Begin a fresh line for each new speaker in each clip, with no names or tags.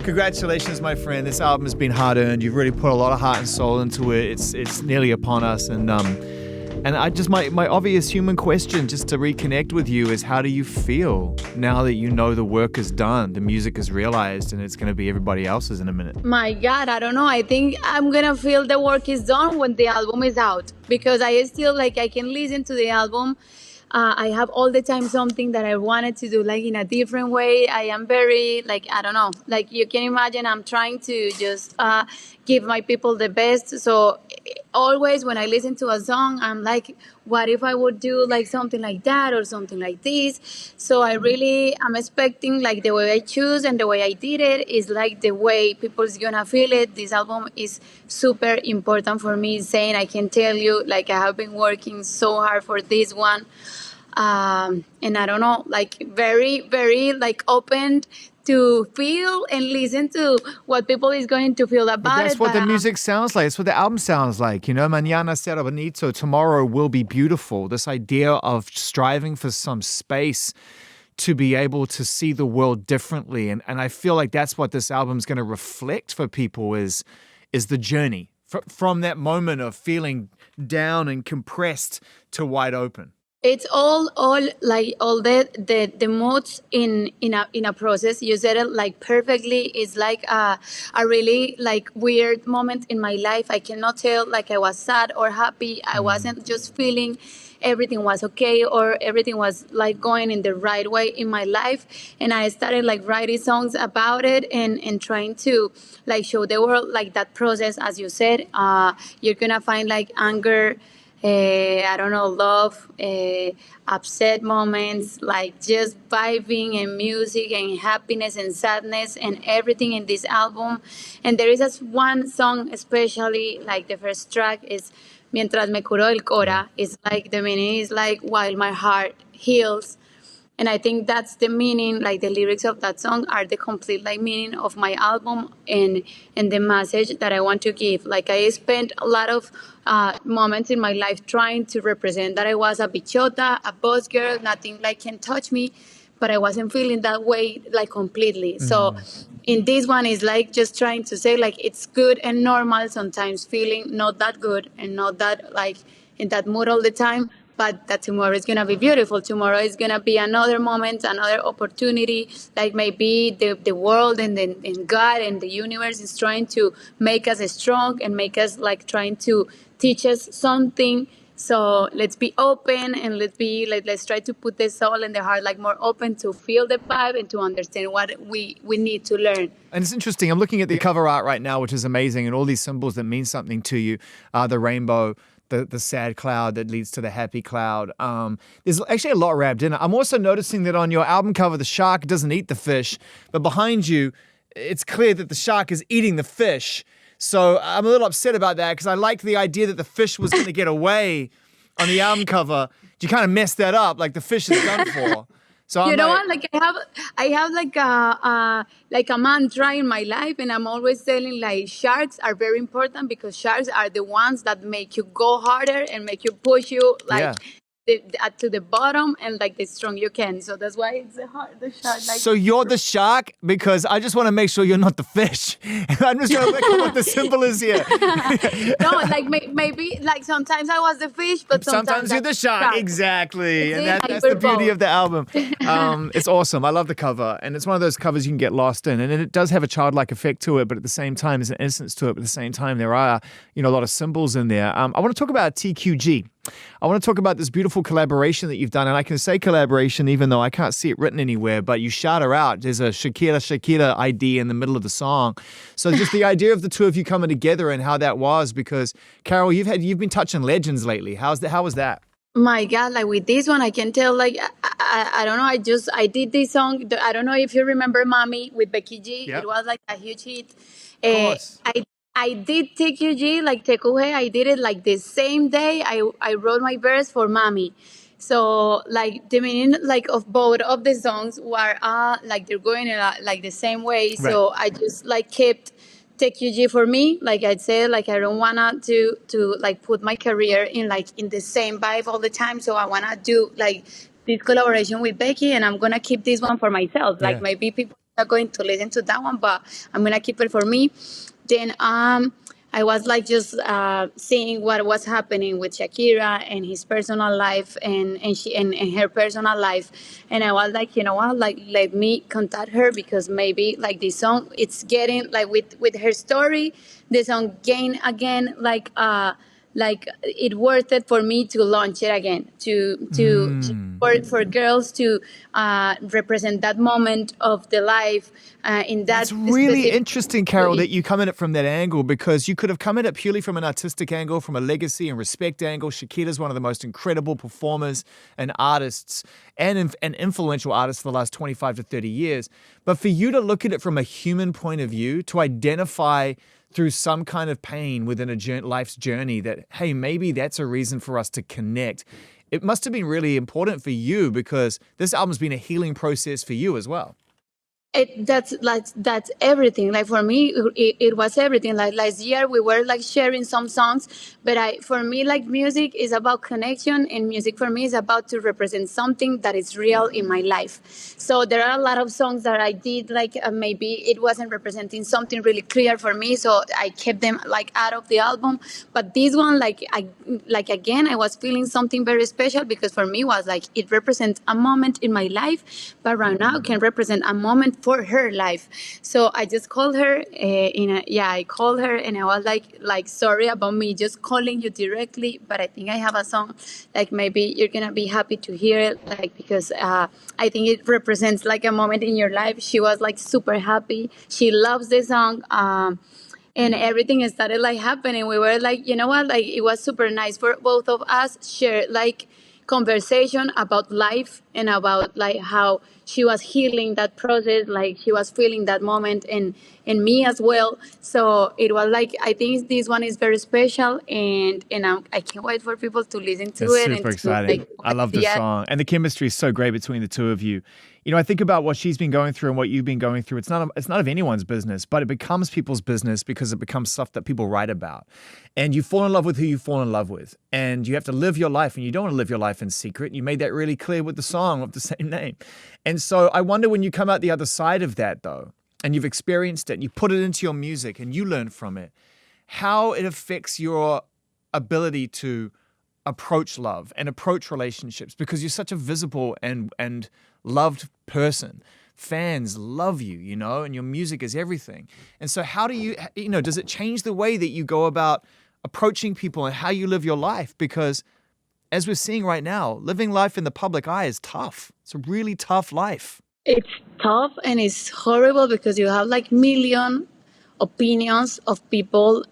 Congratulations, my friend. This album has been hard-earned. You've really put a lot of heart and soul into it. It's nearly upon us. And I just, my obvious human question just to reconnect with you is, how do you feel now that you know the work is done, the music is realized, and it's going to be everybody else's in a minute?
My God, I don't know. I think I'm going to feel the work is done when the album is out, because I still, I can listen to the album. I have all the time something that I wanted to do, in a different way. I am very, I don't know, you can imagine, I'm trying to just give my people the best. So always when I listen to a song, I'm like, what if I would do something like that or something like this? So I'm expecting the way I choose and the way I did it is the way people's gonna feel it. This album is super important for me, Zane. I can tell you, I have been working so hard for this one. And I don't know, very, very open to feel and listen to what people is going to feel about it.
That's what the music sounds like. That's what the album sounds like. Mañana será bonito. Tomorrow will be beautiful. This idea of striving for some space to be able to see the world differently. And I feel like that's what this album's going to reflect for people is the journey from that moment of feeling down and compressed to wide open.
It's all the moods in a process. You said it perfectly. It's a really weird moment in my life. I cannot tell I was sad or happy. I wasn't just feeling everything was okay or everything was going in the right way in my life. And I started writing songs about it and trying to show the world that process. As you said, you're gonna find anger, I don't know, love, upset moments, just vibing and music and happiness and sadness and everything in this album. And there is this one song especially, the first track is Mientras me curo el cora. It's the meaning is while my heart heals. And I think that's the meaning, the lyrics of that song are the complete meaning of my album and the message that I want to give. I spent a lot of moments in my life trying to represent that I was a bichota, a boss girl, nothing can touch me, but I wasn't feeling that way completely. So in this one is just trying to say it's good and normal sometimes feeling not that good and not that in that mood all the time. But that tomorrow is going to be beautiful. Tomorrow is going to be another moment, another opportunity. Maybe the world and God and the universe is trying to make us strong and make us trying to teach us something. So let's be open and let's try to put the soul and the heart more open to feel the vibe and to understand what we need to learn.
And it's interesting. I'm looking at the cover art right now, which is amazing, and all these symbols that mean something to you. The rainbow, the sad cloud that leads to the happy cloud. There's actually a lot wrapped in it. I'm also noticing that on your album cover, the shark doesn't eat the fish, but behind you, it's clear that the shark is eating the fish. So I'm a little upset about that because I liked the idea that the fish was going to get away on the album cover. You kind of messed that up, the fish is done for. So
you know what? I have a mantra in my life, and I'm always telling sharks are very important because sharks are the ones that make you go harder and make you push you to the bottom and the strong you can. So that's why it's the shark.
So you're the shark? Because I just want to make sure you're not the fish. I'm just going to look at what the symbol is here.
No, maybe sometimes I was the fish, but
sometimes you're the shark. Exactly. And that's the beauty of the album. It's awesome. I love the cover. And it's one of those covers you can get lost in. And it does have a childlike effect to it, but at the same time, there's an innocence to it. But at the same time, there are a lot of symbols in there. I want to talk about TQG. I want to talk about this beautiful collaboration that you've done. And I can say collaboration even though I can't see it written anywhere, but you shout her out. There's a Shakira ID in the middle of the song. So just the idea of the two of you coming together and how that was, because Karol, you've been touching legends lately. How was that?
My God, with this one, I can tell, I don't know, I did this song. I don't know if you remember Mommy with Becky G. Yep. It was a huge hit.
Of course.
I did TQG, Tekuhe. I did it the same day. I wrote my verse for Mommy. So the meaning of both of the songs were they're going in the same way. Right. So I just kept TQG for me. I'd say I don't wanna to put my career in in the same vibe all the time. So I wanna do this collaboration with Becky, and I'm gonna keep this one for myself. Maybe people not going to listen to that one, but I'm gonna keep it for me. Then I was like just seeing what was happening with Shakira and his personal life and her personal life, and I was like, you know what, like let me contact her because maybe like this song it's getting like with her story, the song gain again like it worth it for me to launch it again to for girls to represent that moment of the life in that
That's really
specific
interesting, Karol, that you come at it from that angle, because you could have come at it purely from an artistic angle, from a legacy and respect angle. Shakira's one of the most incredible performers and artists and influential artists for the last 25 to 30 years. But for you to look at it from a human point of view, to identify through some kind of pain within life's journey that, hey, maybe that's a reason for us to connect. It must have been really important for you because this album's been a healing process for you as well.
That's everything. Like for me, it was everything. Like last year, we were like sharing some songs, but for me, like music is about connection, and music for me is about to represent something that is real in my life. So there are a lot of songs that I did like maybe it wasn't representing something really clear for me, so I kept them like out of the album. But this one, like again, I was feeling something very special because for me was like it represents a moment in my life, but right now can represent a moment for her life. So I just called her. I called her and I was like sorry about me just calling you directly, but I think I have a song like maybe you're gonna be happy to hear it, like because I think it represents like a moment in your life. She was like super happy. She loves the song. And everything started like happening. We were like, you know what, like it was super nice for both of us share like conversation about life and about like how she was healing that process, like she was feeling that moment and me as well. So it was like I think this one is very special, and I can't wait for people to listen to
It's
it
super
and to
exciting.
like
I love the song, and the chemistry is so great between the two of you. You know, I think about what she's been going through and what you've been going through. It's not of anyone's business, but it becomes people's business because it becomes stuff that people write about. And you fall in love with who you fall in love with. And you have to live your life, and you don't want to live your life in secret. You made that really clear with the song of the same name. And so I wonder when you come out the other side of that, though, and you've experienced it, and you put it into your music and you learn from it, how it affects your ability to approach love and approach relationships, because you're such a visible and loved person. Fans love you, you know, and your music is everything. And so how do you know, does it change the way that you go about approaching people and how you live your life? Because as we're seeing right now, living life in the public eye is tough. It's a really tough life.
it's tough and it's horrible because you have like million opinions of people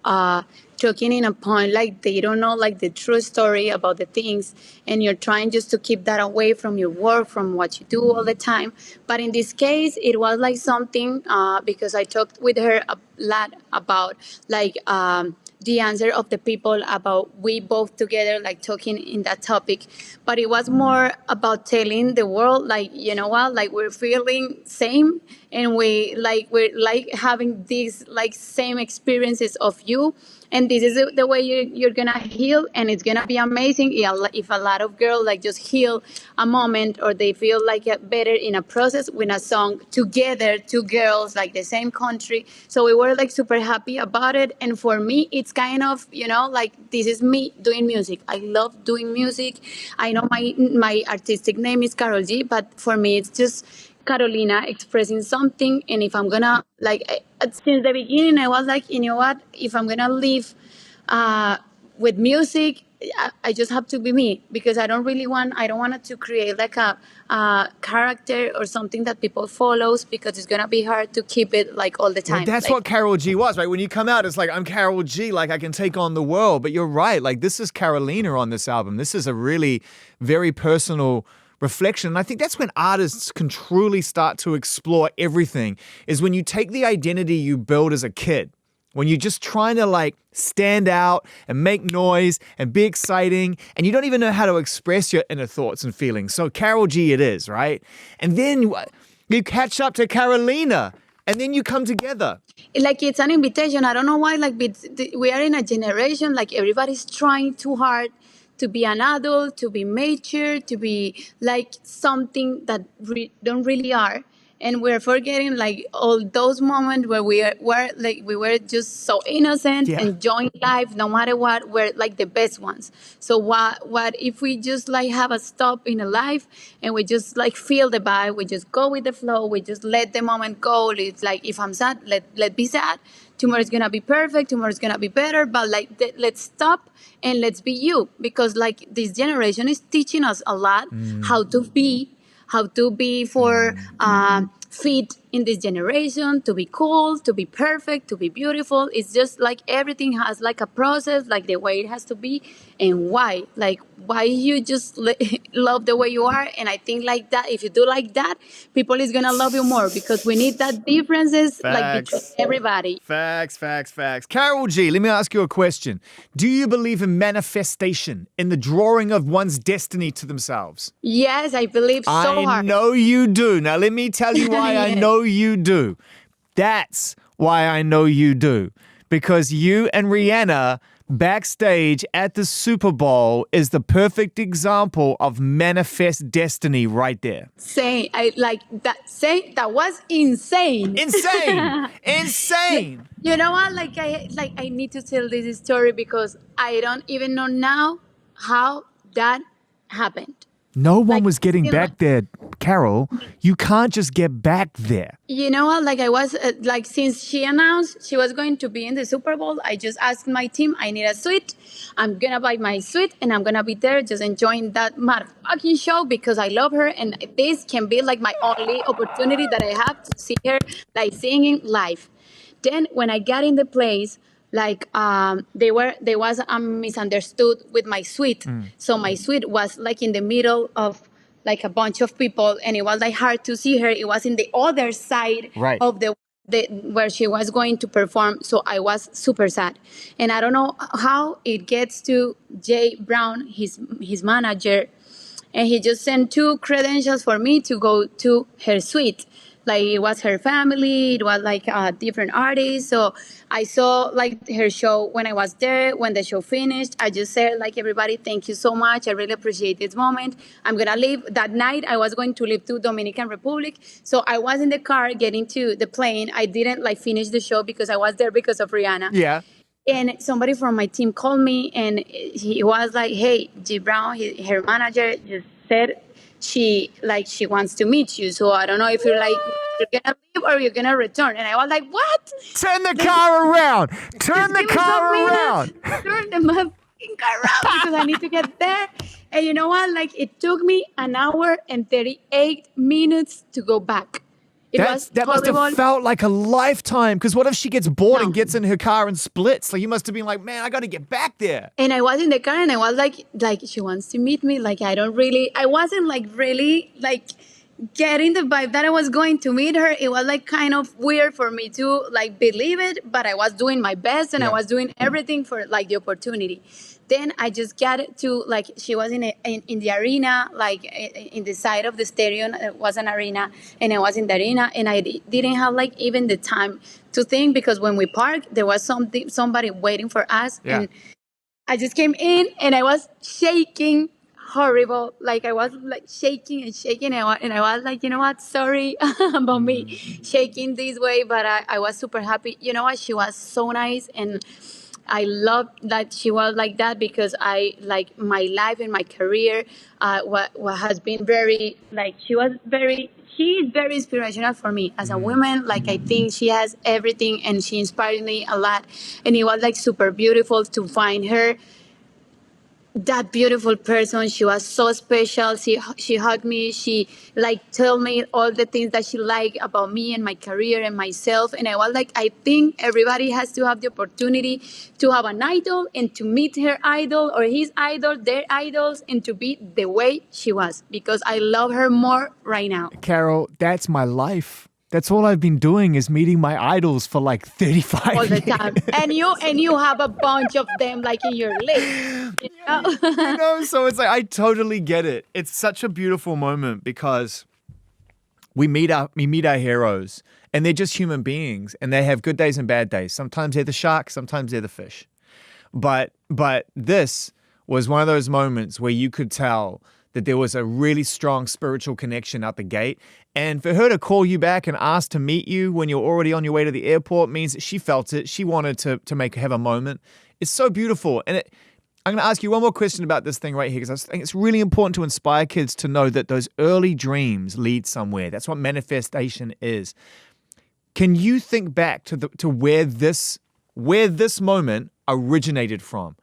talking in a point like they don't know like the true story about the things, and you're trying just to keep that away from your work, from what you do all the time. But in this case it was like something because I talked with her a lot about like the answer of the people about we both together like talking in that topic. But it was more about telling the world like, you know what, like we're feeling same, and we're like having these like same experiences of you, and this is the way you're gonna heal, and it's gonna be amazing if a lot of girls like just heal a moment, or they feel like better in a process with a song together, two girls like the same country. So we were like super happy about it, and for me it's kind of, you know, like this is me doing music. I love doing music. I know my artistic name is KAROL G, but for me it's just Carolina expressing something. And if I'm gonna like since the beginning I was like, you know what, if I'm gonna live with music, I just have to be me, because I don't want it to create like a character or something that people follows, because it's gonna be hard to keep it like all the time.
Well, that's
like,
what KAROL G was, right? When you come out, it's like, I'm KAROL G, like I can take on the world. But you're right, like this is Carolina on this album. This is a really very personal reflection. And I think that's when artists can truly start to explore everything, is when you take the identity you build as a kid, when you're just trying to like stand out and make noise and be exciting, and you don't even know how to express your inner thoughts and feelings. So KAROL G it is, right? And then you catch up to Carolina, and then you come together.
Like it's an invitation. I don't know why. Like we are in a generation like everybody's trying too hard to be an adult, to be mature, to be like something that don't really are. and we're forgetting like all those moments where we were just so innocent, enjoying life no matter what. We're like the best ones. So what if we just like have a stop in a life and we just like feel the vibe, we just go with the flow, we just let the moment go. It's like, if I'm sad, let be sad. Tomorrow's gonna be perfect, tomorrow's gonna be better, but like let's stop and let's be you, because like this generation is teaching us a lot how to be for fit in this generation, to be cool, to be perfect, to be beautiful. It's just like everything has like a process, like the way it has to be, and why you just love the way you are. And I think like that, if you do like that, people is gonna love you more, because we need that differences like between everybody.
Facts. KAROL G, let me ask you a question. Do you believe in manifestation, in the drawing of one's destiny to themselves?
Yes, I believe so hard.
I know you do. Now let me tell you why I know you do. That's why I know you do. Because you and Rihanna backstage at the Super Bowl is the perfect example of manifest destiny right there.
Say, I like that. Say that was insane.
Insane.
You know what? I need to tell this story because I don't even know now how that happened.
No one was getting back there, KAROL. You can't just get back there.
You know what? Like I was since she announced she was going to be in the Super Bowl, I just asked my team, I need a suite. I'm gonna buy my suite and I'm gonna be there just enjoying that motherfucking show because I love her, and this can be like my only opportunity that I have to see her like singing live. Then when I got in the place, there was a misunderstood with my suite. So my suite was like in the middle of like a bunch of people, and it was like hard to see her. It was in the other side of the where she was going to perform. So I was super sad, and I don't know how it gets to Jay Brown, his manager, and he just sent 2 credentials for me to go to her suite. Like it was her family, it was like different artists. So I saw like her show when I was there. When the show finished, I just said like, everybody, thank you so much. I really appreciate this moment. I'm gonna leave. That night I was going to leave to Dominican Republic. So I was in the car getting to the plane. I didn't like finish the show because I was there because of Rihanna.
Yeah.
And somebody from my team called me and he was like, hey, G Brown, her manager just said she wants to meet you. So I don't know if you're gonna leave or you're gonna return. And I was like, what?
Turn the car around. Turn the car around.
Turn the motherfucking car around because I need to get there. And you know what? Like it took me 1 hour and 38 minutes to go back.
That must have felt like a lifetime. Because what if she gets bored and gets in her car and splits? Like you must have been like, man, I got to get back there.
And I was in the car and I was like she wants to meet me. Like I wasn't like really like getting the vibe that I was going to meet her. It was like kind of weird for me to like believe it, but I was doing my best and I was doing everything for like the opportunity. Then I just got to like, she was in the arena, like in the side of the stadium. It was an arena and I was in the arena and I didn't have like even the time to think, because when we parked, there was somebody waiting for us. And I just came in and I was shaking horrible. Like I was like shaking and I was like, you know what, sorry about me shaking this way, but I was super happy. You know what, she was so nice, and I love that she was like that, because I like my life and my career what has been very like she is very inspirational for me as a woman. Like I think she has everything and she inspired me a lot, and it was like super beautiful to find her, that beautiful person. She was so special. She hugged me. She like told me all the things that she liked about me and my career and myself. And I was like, I think everybody has to have the opportunity to have an idol and to meet her idol or his idol, their idols, and to be the way she was, because I love her more right now.
KAROL, that's my life. That's all I've been doing is meeting my idols for like 35
all the
years.
time. And you have a bunch of them like in your list. You know?
So it's like, I totally get it. It's such a beautiful moment because we meet our heroes, and they're just human beings, and they have good days and bad days. Sometimes they're the shark, sometimes they're the fish. But this was one of those moments where you could tell that there was a really strong spiritual connection out the gate. And for her to call you back and ask to meet you when you're already on your way to the airport means that she felt it. She wanted to have a moment. It's so beautiful. And I'm going to ask you one more question about this thing right here, because I think it's really important to inspire kids to know that those early dreams lead somewhere. That's what manifestation is. Can you think back to where this moment originated from?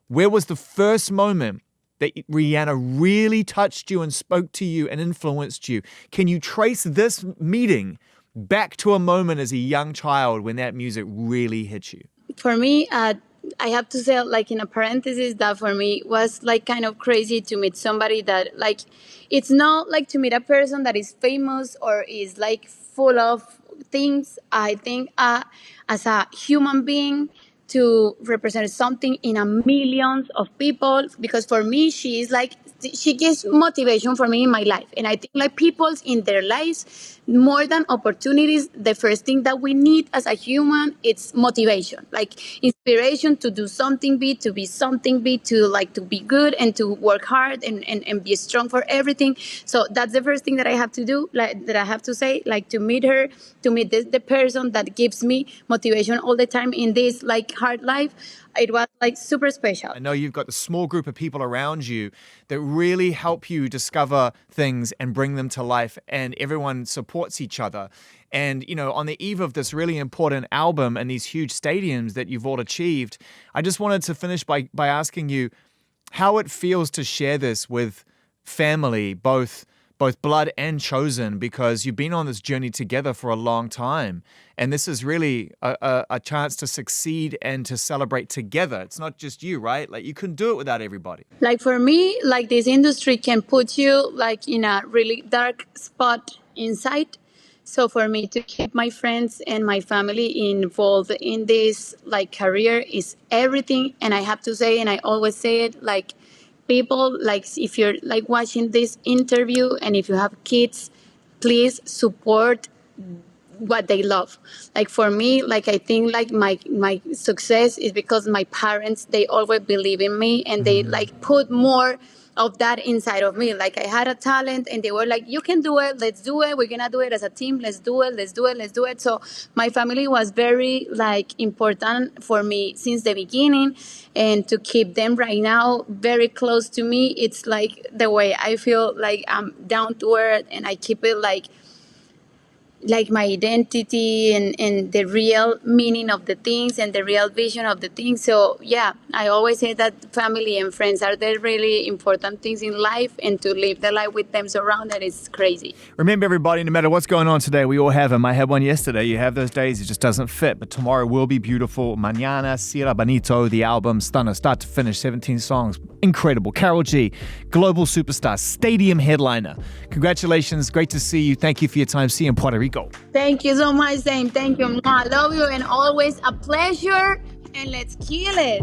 Where was the first moment that Rihanna really touched you and spoke to you and influenced you? Can you trace this meeting back to a moment as a young child when that music really hit you?
For me, I have to say, like, in a parenthesis, that for me was like kind of crazy to meet somebody that, like, it's not like to meet a person that is famous or is like full of things. I think as a human being, to represent something in a millions of people, because for me she gives motivation for me in my life. And I think like people in their lives, more than opportunities, the first thing that we need as a human, it's motivation, like inspiration to do something big, to be something big, to be good and to work hard and be strong for everything. So that's the first thing that I have to do, like that I have to say, like to meet her, to meet the person that gives me motivation all the time in this like hard life. It was like super special.
I know you've got the small group of people around you that really help you discover things and bring them to life, and everyone supports each other. And, you know, on the eve of this really important album and these huge stadiums that you've all achieved, I just wanted to finish by asking you how it feels to share this with family, both blood and chosen, because you've been on this journey together for a long time. And this is really a chance to succeed and to celebrate together. It's not just you, right? Like, you couldn't do it without everybody.
Like for me, like this industry can put you like in a really dark spot inside. So for me to keep my friends and my family involved in this like career is everything. And I have to say, and I always say it, like, people, like, if you're like watching this interview and if you have kids, please support what they love. Like for me, like I think like my success is because my parents, they always believe in me and they like put more of that inside of me. Like I had a talent and they were like, you can do it, let's do it, we're gonna do it as a team, let's do it. So my family was very like important for me since the beginning, and to keep them right now very close to me, it's like the way I feel like I'm down to earth, and I keep it like my identity and the real meaning of the things and the real vision of the things. So yeah, I always say that family and friends are the really important things in life, and to live the life with them surrounded is crazy.
Remember, everybody, no matter what's going on today, we all have them. I had one yesterday. You have those days, it just doesn't fit. But tomorrow will be beautiful. Mañana Será Bonito, the album, stunner, start to finish, 17 songs. Incredible. KAROL G, global superstar, stadium headliner. Congratulations. Great to see you. Thank you for your time. See you in Puerto Rico.
Thank you so much, Zane. Thank you. I love you, and always a pleasure. And let's kill it.